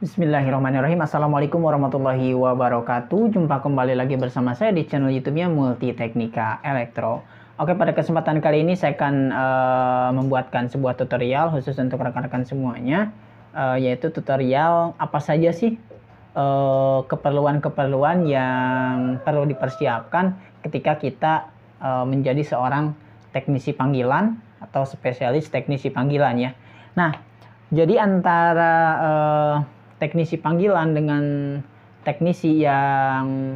Bismillahirrahmanirrahim. Assalamualaikum warahmatullahi wabarakatuh. Jumpa kembali lagi bersama saya di channel YouTube-nya Multi Teknika Elektro. Oke, pada kesempatan kali ini saya akan membuatkan sebuah tutorial khusus untuk rekan-rekan semuanya, yaitu tutorial apa saja sih keperluan-keperluan yang perlu dipersiapkan ketika kita menjadi seorang teknisi panggilan atau spesialis teknisi panggilan ya. Nah, jadi antara teknisi panggilan dengan teknisi yang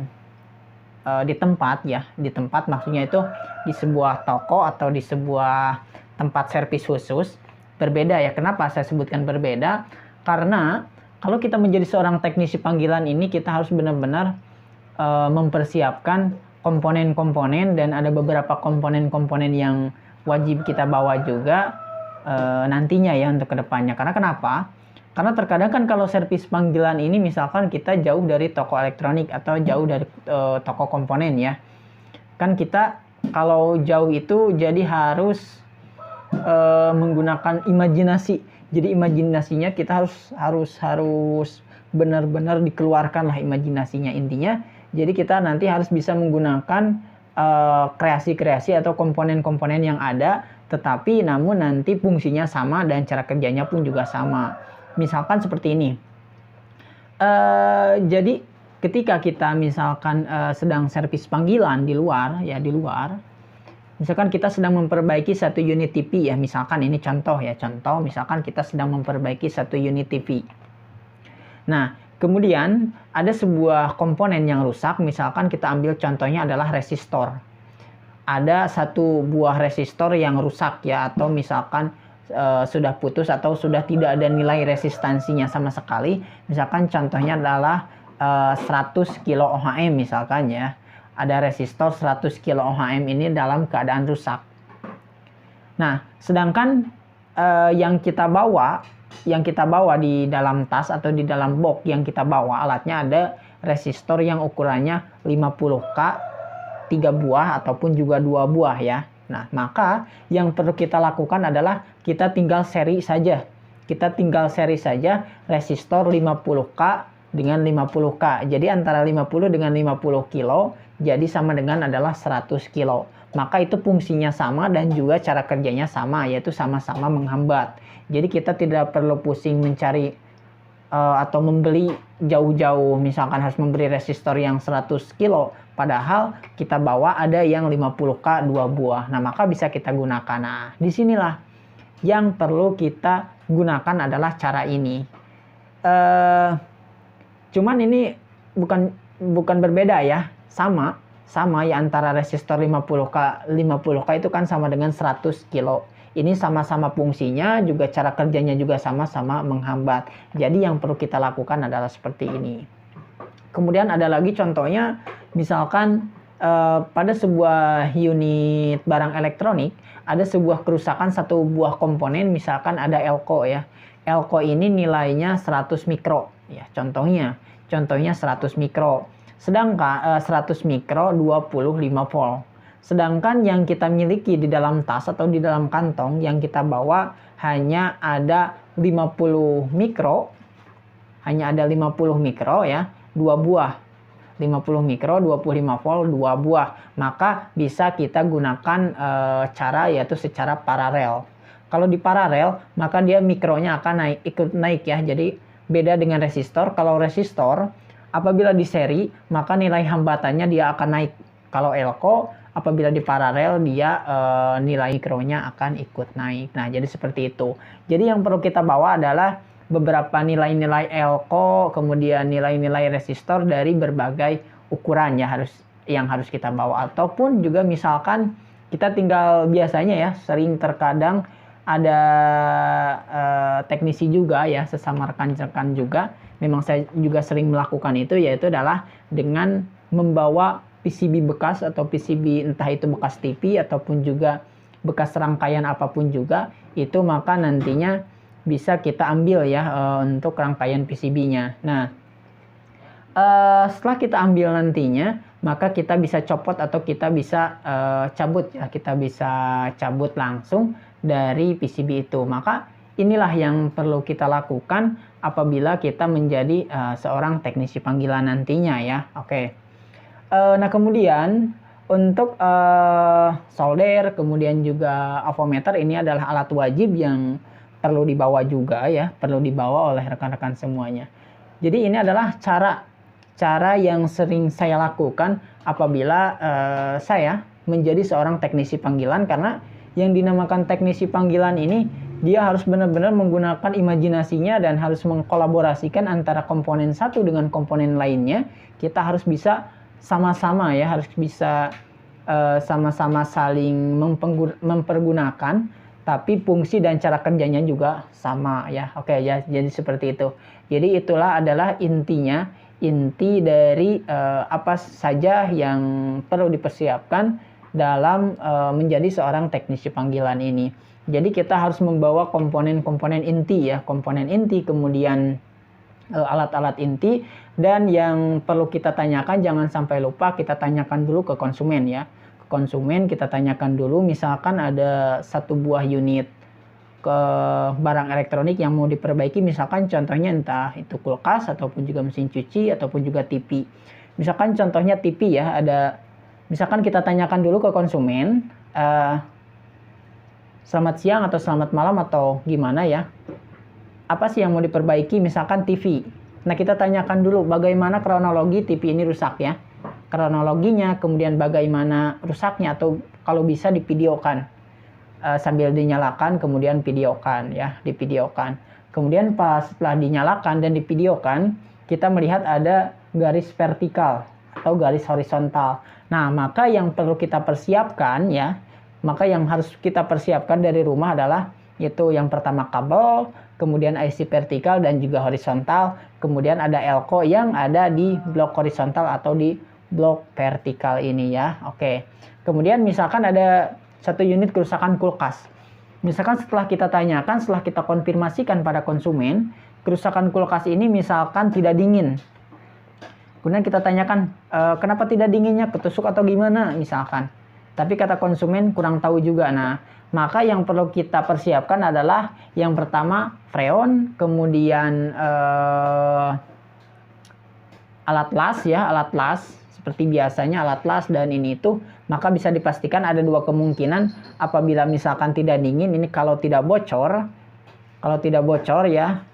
di tempat ya, di tempat maksudnya itu di sebuah toko atau di sebuah tempat servis khusus berbeda ya. Kenapa saya sebutkan berbeda? Karena kalau kita menjadi seorang teknisi panggilan ini kita harus benar-benar mempersiapkan komponen-komponen, dan ada beberapa komponen-komponen yang wajib kita bawa juga nantinya ya untuk kedepannya. Karena kenapa? Karena terkadang kan kalau servis panggilan ini misalkan kita jauh dari toko elektronik atau jauh dari toko komponen ya. Kan kita kalau jauh itu jadi harus menggunakan imajinasi. Jadi imajinasinya kita harus benar-benar dikeluarkan lah imajinasinya intinya. Jadi kita nanti harus bisa menggunakan kreasi-kreasi atau komponen-komponen yang ada, tetapi namun nanti fungsinya sama dan cara kerjanya pun juga sama. Misalkan seperti ini. Jadi ketika kita misalkan sedang servis panggilan di luar ya, misalkan kita sedang memperbaiki satu unit TV ya, misalkan ini contoh ya, misalkan kita sedang memperbaiki satu unit TV. Nah, kemudian ada sebuah komponen yang rusak, misalkan kita ambil contohnya adalah resistor. Ada satu buah resistor yang rusak ya, atau misalkan sudah putus atau sudah tidak ada nilai resistansinya sama sekali. Misalkan contohnya adalah 100 kilo ohm misalkan ya. Ada resistor 100 kilo ohm ini dalam keadaan rusak. Nah, sedangkan yang kita bawa di dalam tas atau di dalam box yang kita bawa, alatnya ada resistor yang ukurannya 50K 3 buah ataupun juga 2 buah ya. Nah, maka yang perlu kita lakukan adalah kita tinggal seri saja. Kita tinggal seri saja resistor 50K dengan 50K. Jadi antara 50 dengan 50 kilo, jadi sama dengan adalah 100 kilo. Maka itu fungsinya sama dan juga cara kerjanya sama, yaitu sama-sama menghambat. Jadi kita tidak perlu pusing mencari atau membeli jauh-jauh, misalkan harus membeli resistor yang 100 kilo, padahal kita bawa ada yang 50K 2 buah. Nah, maka bisa kita gunakan. Nah, disinilah yang perlu kita gunakan adalah cara ini. Cuman ini bukan berbeda ya, sama ya, antara resistor 50K itu kan sama dengan 100 kilo. Ini sama-sama fungsinya, juga cara kerjanya juga sama-sama menghambat. Jadi yang perlu kita lakukan adalah seperti ini. Kemudian ada lagi contohnya, misalkan pada sebuah unit barang elektronik, ada sebuah kerusakan satu buah komponen, misalkan ada elko ya. Elko ini nilainya 100 mikro ya, contohnya 100 mikro. Sedangkan 100 mikro 25 volt. Sedangkan yang kita miliki di dalam tas atau di dalam kantong yang kita bawa hanya ada 50 mikro. Hanya ada 50 mikro ya, 2 buah. 50 mikro, 25 volt, 2 buah. Maka bisa kita gunakan cara yaitu secara paralel. Kalau di paralel, maka dia mikronya akan ikut naik ya. Jadi beda dengan resistor. Kalau resistor, apabila di seri, maka nilai hambatannya dia akan naik. Kalau elko, apabila di paralel dia nilai mikronya akan ikut naik. Nah, jadi seperti itu. Jadi yang perlu kita bawa adalah beberapa nilai-nilai elko, kemudian nilai-nilai resistor dari berbagai ukuran ya, yang harus kita bawa. Ataupun juga misalkan kita tinggal biasanya ya, sering terkadang ada teknisi juga ya, sesama rekan-rekan juga. Memang saya juga sering melakukan itu, yaitu adalah dengan membawa PCB bekas atau PCB entah itu bekas TV ataupun juga bekas rangkaian apapun juga itu, maka nantinya bisa kita ambil ya untuk rangkaian PCB-nya. Nah, setelah kita ambil nantinya, maka kita bisa copot atau kita bisa cabut ya, kita bisa cabut langsung dari PCB itu. Maka inilah yang perlu kita lakukan apabila kita menjadi seorang teknisi panggilan nantinya ya. Oke. Nah kemudian untuk solder, kemudian juga avometer, ini adalah alat wajib yang perlu dibawa juga ya, perlu dibawa oleh rekan-rekan semuanya. Jadi ini adalah cara yang sering saya lakukan apabila saya menjadi seorang teknisi panggilan, karena yang dinamakan teknisi panggilan ini dia harus benar-benar menggunakan imajinasinya dan harus mengkolaborasikan antara komponen satu dengan komponen lainnya. Kita harus bisa sama-sama ya, harus bisa sama-sama saling mempergunakan, tapi fungsi dan cara kerjanya juga sama ya. Oke ya, jadi seperti itu. Jadi itulah adalah inti dari apa saja yang perlu dipersiapkan dalam menjadi seorang teknisi panggilan ini. Jadi kita harus membawa komponen-komponen inti ya, komponen inti, kemudian alat-alat inti, dan yang perlu kita tanyakan jangan sampai lupa kita tanyakan dulu ke konsumen ya. Ke konsumen kita tanyakan dulu, misalkan ada satu buah unit ke barang elektronik yang mau diperbaiki, misalkan contohnya entah itu kulkas ataupun juga mesin cuci ataupun juga TV. Misalkan contohnya TV ya, ada misalkan kita tanyakan dulu ke konsumen, selamat siang atau selamat malam atau gimana ya, apa sih yang mau diperbaiki, misalkan TV. Nah kita tanyakan dulu bagaimana kronologi TV ini rusak ya, kronologinya, kemudian bagaimana rusaknya, atau kalau bisa divideokan sambil dinyalakan, kemudian videokan ya, divideokan. Kemudian pas setelah dinyalakan dan divideokan, kita melihat ada garis vertikal atau garis horizontal. Nah maka yang perlu kita persiapkan ya, maka yang harus kita persiapkan dari rumah adalah itu yang pertama kabel, kemudian IC vertikal dan juga horizontal, kemudian ada elko yang ada di blok horizontal atau di blok vertikal ini ya. Oke. Kemudian misalkan ada satu unit kerusakan kulkas. Misalkan setelah kita tanyakan, setelah kita konfirmasikan pada konsumen, kerusakan kulkas ini misalkan tidak dingin. Kemudian kita tanyakan, kenapa tidak dinginnya, ketusuk atau gimana misalkan. Tapi kata konsumen kurang tahu juga. Nah, maka yang perlu kita persiapkan adalah yang pertama freon, kemudian alat las ya, alat las seperti biasanya, alat las dan ini itu. Maka bisa dipastikan ada dua kemungkinan apabila misalkan tidak dingin, ini kalau tidak bocor ya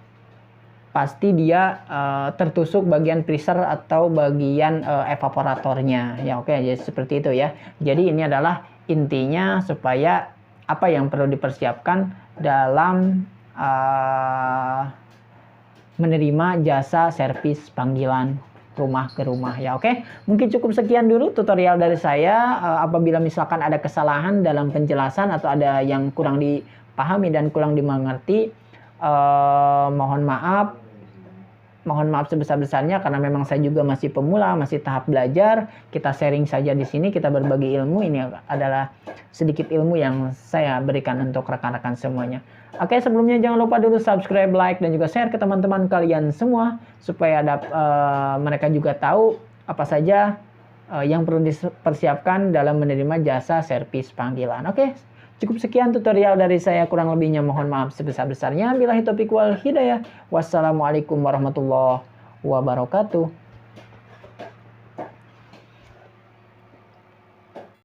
pasti dia tertusuk bagian freezer atau bagian evaporatornya ya. Oke, jadi seperti itu ya. Jadi ini adalah intinya supaya apa yang perlu dipersiapkan dalam menerima jasa servis panggilan rumah ke rumah ya. Oke, mungkin cukup sekian dulu tutorial dari saya. Apabila misalkan ada kesalahan dalam penjelasan atau ada yang kurang dipahami dan kurang dimengerti, mohon maaf sebesar-besarnya, karena memang saya juga masih pemula, masih tahap belajar. Kita sharing saja di sini, kita berbagi ilmu. Ini adalah sedikit ilmu yang saya berikan untuk rekan-rekan semuanya. Oke, sebelumnya jangan lupa dulu subscribe, like, dan juga share ke teman-teman kalian semua supaya mereka juga tahu apa saja yang perlu dipersiapkan dalam menerima jasa servis panggilan. Oke, cukup sekian tutorial dari saya, kurang lebihnya mohon maaf sebesar-besarnya. Billahi taufiq wal hidayah. Wassalamualaikum warahmatullahi wabarakatuh.